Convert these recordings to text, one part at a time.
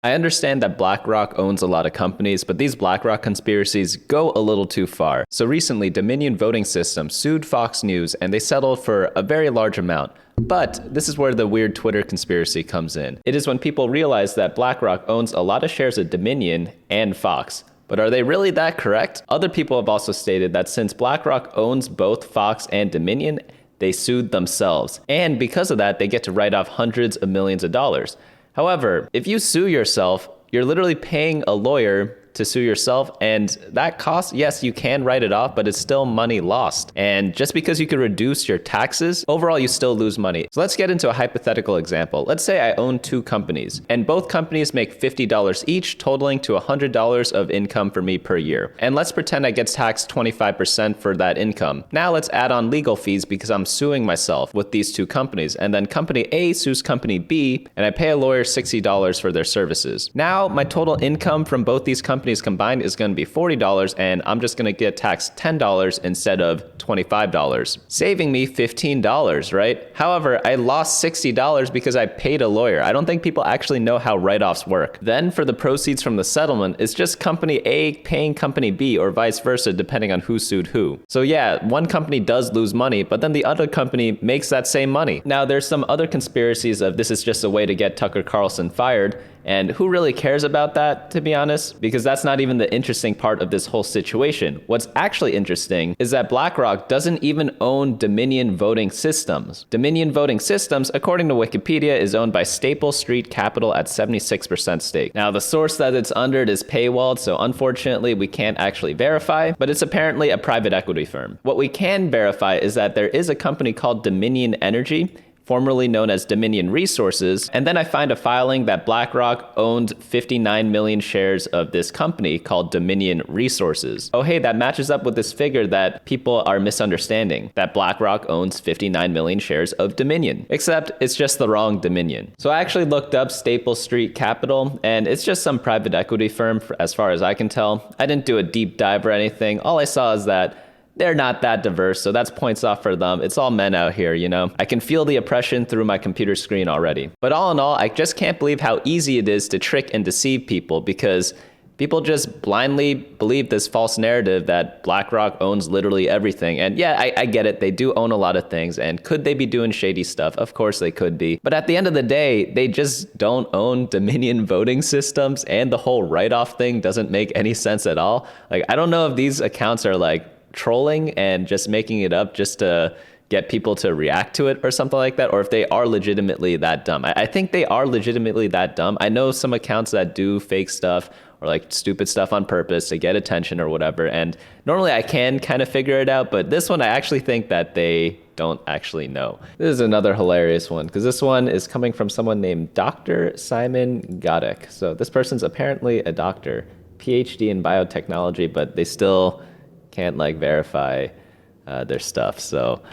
I understand that BlackRock owns a lot of companies, but these BlackRock conspiracies go a little too far. So recently, Dominion Voting Systems sued Fox News, and they settled for a very large amount. But this is where the weird Twitter conspiracy comes in. It is when people realize that BlackRock owns a lot of shares of Dominion and Fox. But are they really that correct? Other people have also stated that since BlackRock owns both Fox and Dominion, they sued themselves. And because of that, they get to write off hundreds of millions of dollars. However, if you sue yourself, you're literally paying a lawyer to sue yourself, and that cost, yes, you can write it off, but it's still money lost. And just because you could reduce your taxes, overall you still lose money. So let's get into a hypothetical example. Let's say I own two companies, and both companies make $50 each, totaling to $100 of income for me per year. And let's pretend I get taxed 25% for that income. Now let's add on legal fees because I'm suing myself with these two companies, and then company A sues company B, and I pay a lawyer $60 for their services. Now my total income from both these companies combined is going to be $40, and I'm just going to get taxed $10 instead of $25, saving me $15, right? However, I lost $60 because I paid a lawyer. I don't think people actually know how write-offs work. Then for the proceeds from the settlement, it's just company A paying company B, or vice versa, depending on who sued who. So yeah, one company does lose money, but then the other company makes that same money. Now there's some other conspiracies of this is just a way to get Tucker Carlson fired. And who really cares about that, to be honest? Because that's not even the interesting part of this whole situation. What's actually interesting is that BlackRock doesn't even own Dominion Voting Systems. Dominion Voting Systems, according to Wikipedia, is owned by Staple Street Capital at 76% stake. Now, the source that it's under is paywalled, so unfortunately we can't actually verify, but it's apparently a private equity firm. What we can verify is that there is a company called Dominion Energy, formerly known as Dominion Resources, and then I find a filing that BlackRock owned 59 million shares of this company called Dominion Resources. Oh hey, that matches up with this figure that people are misunderstanding, that BlackRock owns 59 million shares of Dominion, except it's just the wrong Dominion. So I actually looked up Staple Street Capital, and it's just some private equity firm as far as I can tell. I didn't do a deep dive or anything. All I saw is that they're not that diverse, so that's points off for them. It's all men out here, you know? I can feel the oppression through my computer screen already. But all in all, I just can't believe how easy it is to trick and deceive people, because people just blindly believe this false narrative that BlackRock owns literally everything. And yeah, I get it. They do own a lot of things. And could they be doing shady stuff? Of course they could be. But at the end of the day, they just don't own Dominion Voting Systems, and the whole write-off thing doesn't make any sense at all. Like, I don't know if these accounts are like trolling and just making it up just to get people to react to it or something like that, or if they are legitimately that dumb. I think they are legitimately that dumb. I know some accounts that do fake stuff or like stupid stuff on purpose to get attention or whatever, and normally I can kind of figure it out, but this one I actually think that they don't actually know. This is another hilarious one, because this one is coming from someone named Dr. Simon Godek. So this person's apparently a doctor, PhD in biotechnology, but they still can't like verify their stuff. So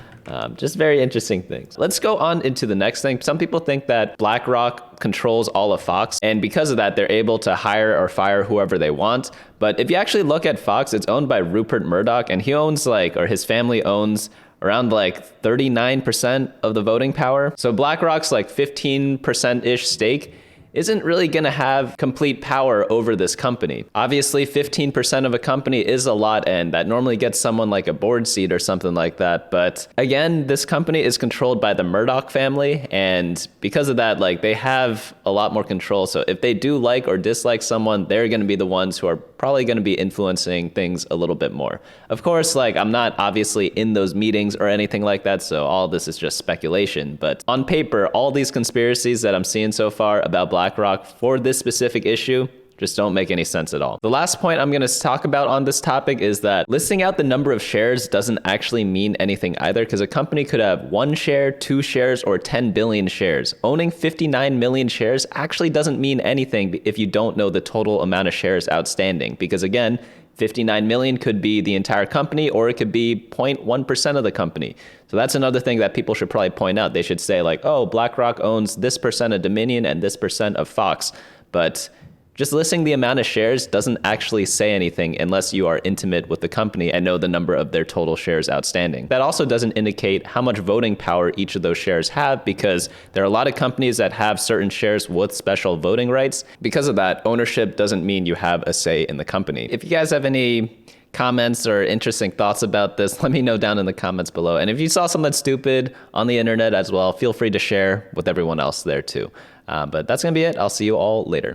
just very interesting things. Let's go on into the next thing. Some people think that BlackRock controls all of Fox, and because of that, they're able to hire or fire whoever they want. But if you actually look at Fox, it's owned by Rupert Murdoch, and he owns or his family owns around 39% of the voting power. So BlackRock's 15%-ish stake isn't really going to have complete power over this company. Obviously, 15% of a company is a lot, and that normally gets someone like a board seat or something like that. But again, this company is controlled by the Murdoch family, and because of that, they have a lot more control. So if they do like or dislike someone, they're going to be the ones who are probably going to be influencing things a little bit more. Of course, I'm not obviously in those meetings or anything like that, so all this is just speculation. But on paper, all these conspiracies that I'm seeing so far about BlackRock for this specific issue just don't make any sense at all. The last point I'm going to talk about on this topic is that listing out the number of shares doesn't actually mean anything either, because a company could have 1 share, 2 shares, or 10 billion shares. Owning 59 million shares actually doesn't mean anything if you don't know the total amount of shares outstanding, because again, 59 million could be the entire company, or it could be 0.1% of the company. So that's another thing that people should probably point out. They should say oh, BlackRock owns this percent of Dominion and this percent of Fox. But Just listing the amount of shares doesn't actually say anything unless you are intimate with the company and know the number of their total shares outstanding. That also doesn't indicate how much voting power each of those shares have, because there are a lot of companies that have certain shares with special voting rights. Because of that, ownership doesn't mean you have a say in the company. If you guys have any comments or interesting thoughts about this, let me know down in the comments below. And if you saw something stupid on the internet as well, feel free to share with everyone else there too. But that's gonna be it. I'll see you all later.